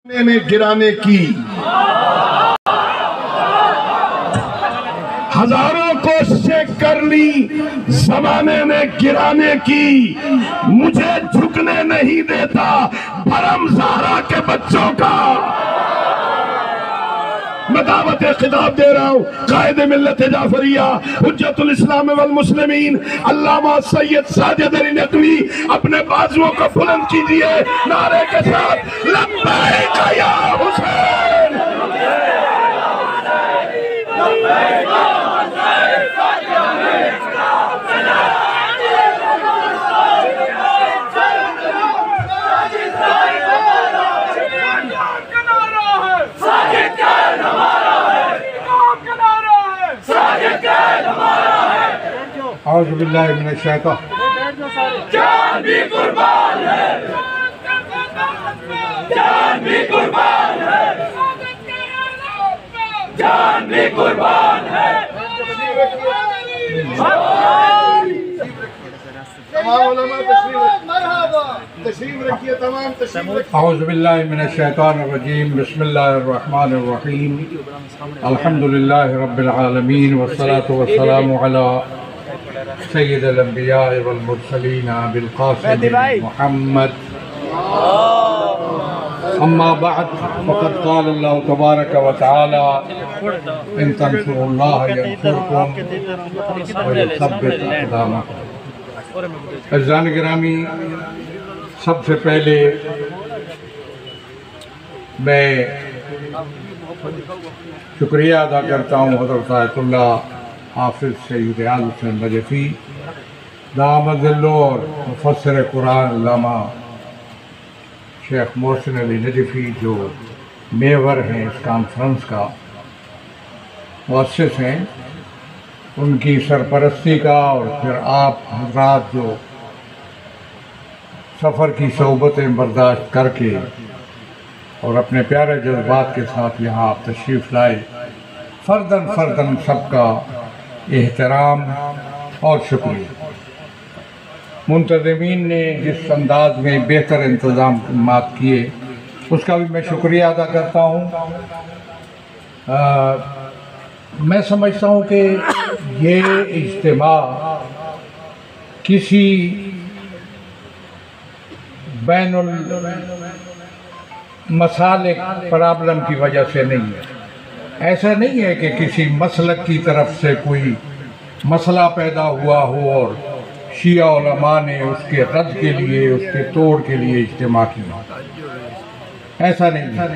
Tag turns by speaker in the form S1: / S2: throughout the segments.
S1: نے گرانے کی، ہزاروں کوششیں کر لی زمانے نے گرانے کی، مجھے جھکنے نہیں دیتا بھرم زہرا کے بچوں کا۔ میں دعوت خطاب دے رہا ہوں قائد ملت جعفریہ حجت الاسلام والمسلمین علامہ سید ساجد علی ندوی، اپنے بازوؤں کو بلند کیجئے نعرے کے ساتھ لبیک یا حسین،
S2: اعوذ باللہ من الشیطان۔
S3: جان بھی قربان ہے، جان بھی قربان ہے، جان بھی قربان ہے۔
S1: تمام علماء تشریف رکھیے، تمام تشریف رکھیے۔
S2: اعوذ باللہ من الشیطان الرجیم، بسم اللہ الرحمن الرحیم، الحمدللہ رب العالمین والصلاة والسلام علی سید الانبیاء والمرسلین بالقاسم محمد، اما بعد فقد قال اللہ تبارک و تعالی ان تنصروا اللہ ینصرکم ویثبت اقدامکم۔ عزیزان گرامی، سب سے پہلے میں شکریہ ادا کرتا ہوں حضرت آیت اللہ حافظ سید ریاض حسین نجفی دامت ظلہ اور مفسر قرآن علامہ شیخ محسن علی نجفی جو میور ہیں اس کانفرنس کا مؤسس ہیں، ان کی سرپرستی کا، اور پھر آپ حضرات جو سفر کی صحبتیں برداشت کر کے اور اپنے پیارے جذبات کے ساتھ یہاں آپ تشریف لائے، فرداً فرداً سب کا احترام اور شکریہ۔ منتظمین نے جس انداز میں بہتر انتظامات کیے اس کا بھی میں شکریہ ادا کرتا ہوں۔ میں سمجھتا ہوں کہ یہ اجتماع کسی بین المسالک پرابلم کی وجہ سے نہیں ہے، ایسا نہیں ہے کہ کسی مسلک کی طرف سے کوئی مسئلہ پیدا ہوا ہو اور شیعہ علماء نے اس کے رد کے لیے، اس کے توڑ کے لیے اجتماع کیا، ایسا نہیں ہے۔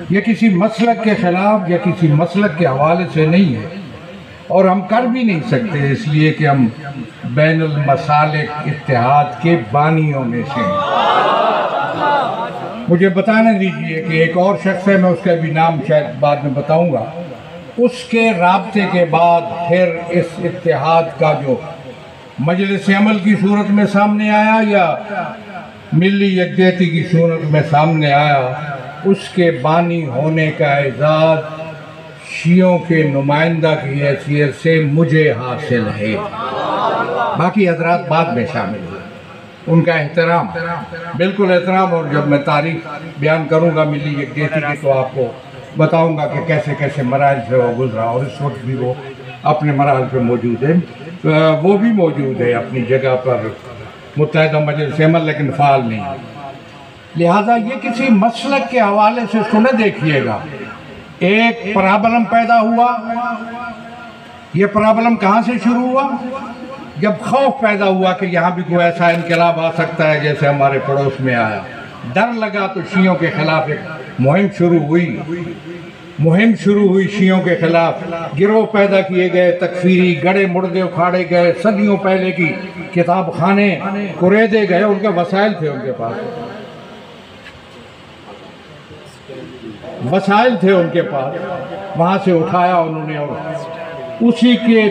S2: یہ کسی مسلک کے خلاف یا کسی مسلک کے حوالے سے نہیں ہے، اور ہم کر بھی نہیں سکتے اس لیے کہ ہم بین المسالک اتحاد کے بانیوں میں سے ہیں۔ مجھے بتانے دیجئے کہ ایک اور شخص ہے، میں اس کا بھی نام شاید بعد میں بتاؤں گا، اس کے رابطے کے بعد پھر اس اتحاد کا جو مجلس عمل کی صورت میں سامنے آیا یا ملی یکجہتی کی صورت میں سامنے آیا، اس کے بانی ہونے کا اعزاز شیعوں کے نمائندہ کی حیثیت سے مجھے حاصل ہے، باقی حضرات بعد میں شامل ہیں۔ ان کا احترام، بالکل احترام، اور جب میں تاریخ بیان کروں گا ملی یکجہتی کی تو آپ کو بتاؤں گا کہ کیسے کیسے مراحل سے وہ گزرا، اور اس وقت بھی وہ اپنے مراحل پہ موجود ہے، وہ بھی موجود ہے اپنی جگہ پر متحدہ مجلس عمل، لیکن فعال نہیں ہے۔ لہٰذا یہ کسی مسلک کے حوالے سے اس کو نہ دیکھیے گا۔ ایک پرابلم پیدا ہوا، یہ پرابلم کہاں سے شروع ہوا؟ جب خوف پیدا ہوا کہ یہاں بھی کوئی ایسا انقلاب آ سکتا ہے جیسے ہمارے پڑوس میں آیا، ڈر لگا تو شیعوں کے خلاف ایک مہم شروع ہوئی شیعوں کے خلاف، گروہ پیدا کیے گئے، تکفیری، گڑے مردے اکھاڑے گئے، صدیوں پہلے کی کتاب خانے کریدے گئے، ان کے وسائل تھے، ان کے پاس وسائل تھے، ان کے پاس وہاں سے اٹھایا انہوں نے، اور اسی کے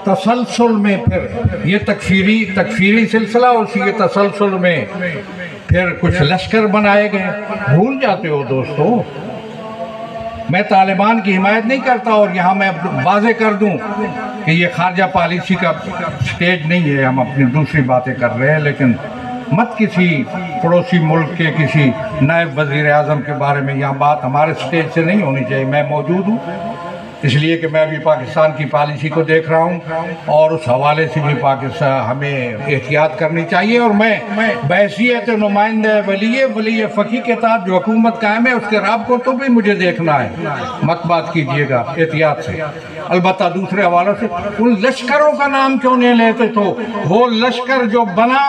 S2: تسلسل میں پھر یہ تکفیری سلسلہ، اسی کے تسلسل میں پھر کچھ لشکر بنائے گئے۔ بھول جاتے ہو دوستو، میں طالبان کی حمایت نہیں کرتا، اور یہاں میں واضح کر دوں کہ یہ خارجہ پالیسی کا سٹیج نہیں ہے، ہم اپنی دوسری باتیں کر رہے ہیں، لیکن مت کسی پڑوسی ملک کے کسی نائب وزیر اعظم کے بارے میں یہاں بات ہمارے سٹیج سے نہیں ہونی چاہیے. میں موجود ہوں اس لیے کہ میں ابھی پاکستان کی پالیسی کو دیکھ رہا ہوں اور اس حوالے سے بھی پاکستان ہمیں احتیاط کرنی چاہیے. اور میں بحیثیت نمائندہ ولی فقی کے تحت جو حکومت قائم ہے اس کے رابطوں کو بھی مجھے دیکھنا ہے. مت بات کیجیے گا احتیاط سے. البتہ دوسرے حوالوں سے ان لشکروں کا نام کیوں نہیں لیتے؟ تو وہ لشکر جو بنا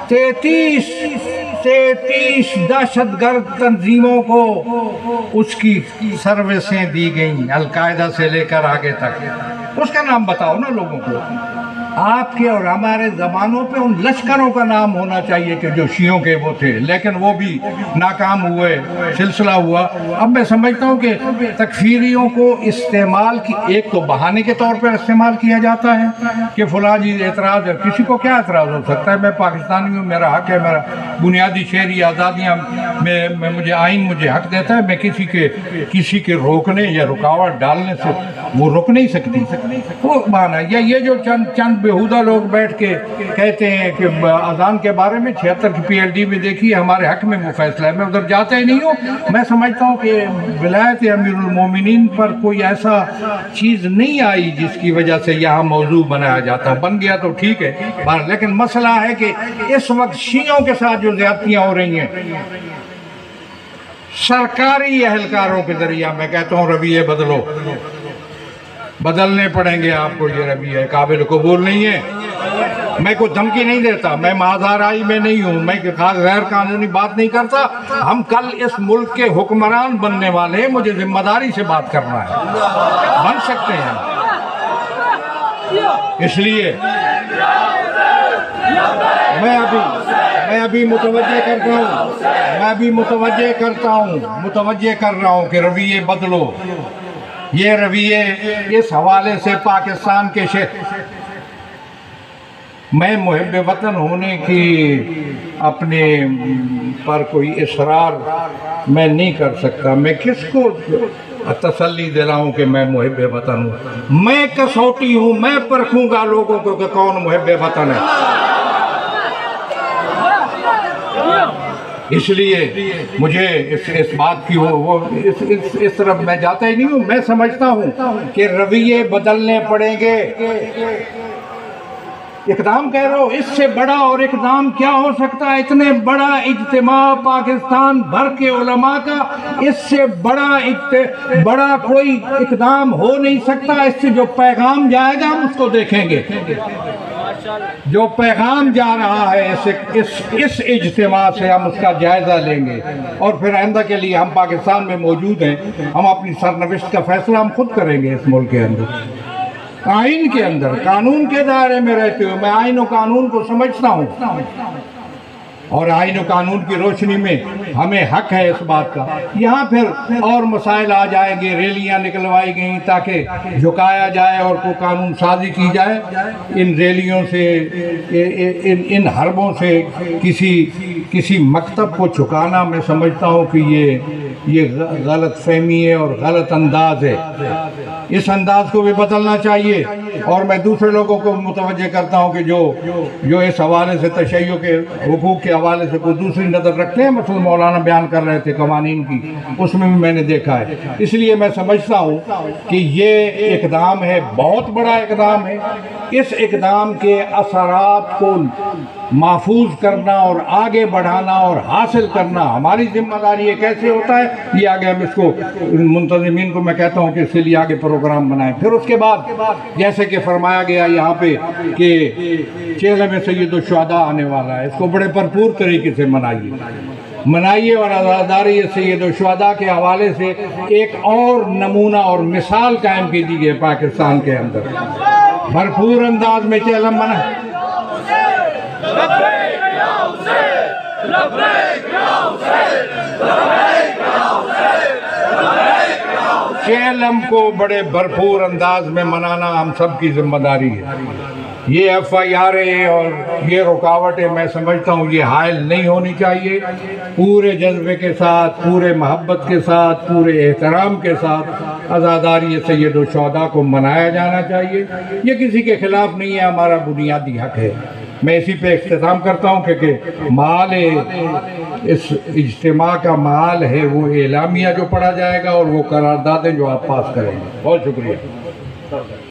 S2: 33 دہشت گرد تنظیموں کو اس کی سروسیں دی گئیں، القاعدہ سے لے کر آگے تک. اس کا نام بتاؤ نا لوگوں کو. آپ کے اور ہمارے زمانوں پہ ان لشکروں کا نام ہونا چاہیے کہ جو شیعوں کے وہ تھے، لیکن وہ بھی ناکام ہوئے، سلسلہ ہوا. اب میں سمجھتا ہوں کہ تکفیریوں کو استعمال کی ایک تو بہانے کے طور پر استعمال کیا جاتا ہے کہ فلاں جی اعتراض ہے. کسی کو کیا اعتراض ہو سکتا ہے؟ میں پاکستانی ہوں، میرا حق ہے، میرا بنیادی شہری آزادیاں میں مجھے آئین مجھے حق دیتا ہے. میں کسی کے روکنے یا رکاوٹ ڈالنے سے وہ رک نہیں سکتی. وہ بہانا یا یہ جو چند بےہودہ لوگ بیٹھ کے کہتے ہیں کہ اذان کے بارے میں 76 کی PLD میں دیکھیے ہمارے حق میں وہ فیصلہ ہے. میں ادھر جاتا ہی نہیں ہوں. میں سمجھتا ہوں کہ ولایت امیر المومنین پر کوئی ایسا چیز نہیں آئی جس کی وجہ سے یہاں موضوع بنایا جاتا. بن گیا تو ٹھیک ہے، لیکن مسئلہ ہے کہ اس وقت شیعوں کے ساتھ جو زیادتیاں ہو رہی ہیں سرکاری اہلکاروں کے ذریعہ، میں کہتا ہوں رویے بدلنے پڑیں گے آپ کو. یہ رویہ قابل قبول نہیں ہے. میں کوئی دھمکی نہیں دیتا، میں مازارائی میں نہیں ہوں، میں غیر قانونی بات نہیں کرتا. ہم کل اس ملک کے حکمران بننے والے ہیں، مجھے ذمہ داری سے بات کرنا ہے. بن سکتے ہیں. اس لیے میں ابھی متوجہ کر رہا ہوں کہ رویے بدلو. یہ رویے اس حوالے سے پاکستان کے میں محب وطن ہونے کی اپنے پر کوئی اصرار میں نہیں کر سکتا. میں کس کو تسلی دلاؤں کہ میں محب وطن ہوں؟ میں کسوٹی ہوں، میں پرکھوں گا لوگوں کو کہ کون محب وطن ہے. اس لیے مجھے اس بات کی اس طرف میں جاتا ہی نہیں ہوں. میں سمجھتا ہوں کہ رویے بدلنے پڑیں گے. اقدام کہہ رہا ہوں، اس سے بڑا اور اقدام کیا ہو سکتا ہے؟ اتنے بڑا اجتماع پاکستان بھر کے علماء کا، اس سے بڑا کوئی اقدام ہو نہیں سکتا. اس سے جو پیغام جائے گا ہم اس کو دیکھیں گے. جو پیغام جا رہا ہے اس اجتماع سے ہم اس کا جائزہ لیں گے اور پھر آئندہ کے لیے ہم پاکستان میں موجود ہیں. ہم اپنی سرنوشت کا فیصلہ ہم خود کریں گے اس ملک کے اندر، آئین کے اندر، قانون کے دائرے میں رہتے ہوئے. میں آئین و قانون کو سمجھتا ہوں اور آئین و قانون کی روشنی میں ہمیں حق ہے اس بات کا. یہاں پھر اور مسائل آ جائیں گے. ریلیاں نکلوائی گئیں تاکہ جھکایا جائے اور کوئی قانون سازی کی جائے. ان ریلیوں سے، ان حربوں سے کسی مکتب کو جھکانا میں سمجھتا ہوں کہ یہ غلط فہمی ہے اور غلط انداز ہے. اس انداز کو بھی بدلنا چاہیے. اور میں دوسرے لوگوں کو متوجہ کرتا ہوں کہ جو اس حوالے سے تشیع کے حقوق کے حوالے سے کوئی دوسری نظر رکھتے ہیں. مثلا مولانا بیان کر رہے تھے قوانین کی، اس میں بھی میں نے دیکھا ہے. اس لیے میں سمجھتا ہوں کہ یہ اقدام ہے، بہت بڑا اقدام ہے. اس اقدام کے اثرات کو محفوظ کرنا اور آگے بڑھانا اور حاصل کرنا ہماری ذمہ داری ہے. کیسے ہوتا ہے یہ آگے ہم اس کو منتظمین کو میں کہتا ہوں کہ اس کے لیے آگے پروگرام بنائیں. پھر اس کے بعد جیسے کہ فرمایا گیا یہاں پہ کہ چہلم سید الشہداء آنے والا ہے، اس کو بڑے بھرپور طریقے سے منائیے اور عزاداری سید الشہداء کے حوالے سے ایک اور نمونہ اور مثال قائم کیجیے پاکستان کے اندر. بھرپور انداز میں چہلم چہلم کو بڑے بھرپور انداز میں منانا ہم سب کی ذمہ داری ہے. یہ FIR اور یہ رکاوٹیں میں سمجھتا ہوں یہ حائل نہیں ہونی چاہیے. پورے جذبے کے ساتھ، پورے محبت کے ساتھ، پورے احترام کے ساتھ عزاداری سید الشہداء کو منایا جانا چاہیے. یہ کسی کے خلاف نہیں ہے، ہمارا بنیادی حق ہے. میں اسی پہ اختتام کرتا ہوں کہ مال اس اجتماع کا مال ہے وہ اعلامیہ جو پڑھا جائے گا اور وہ قراردادیں جو آپ پاس کریں گے. بہت شکریہ.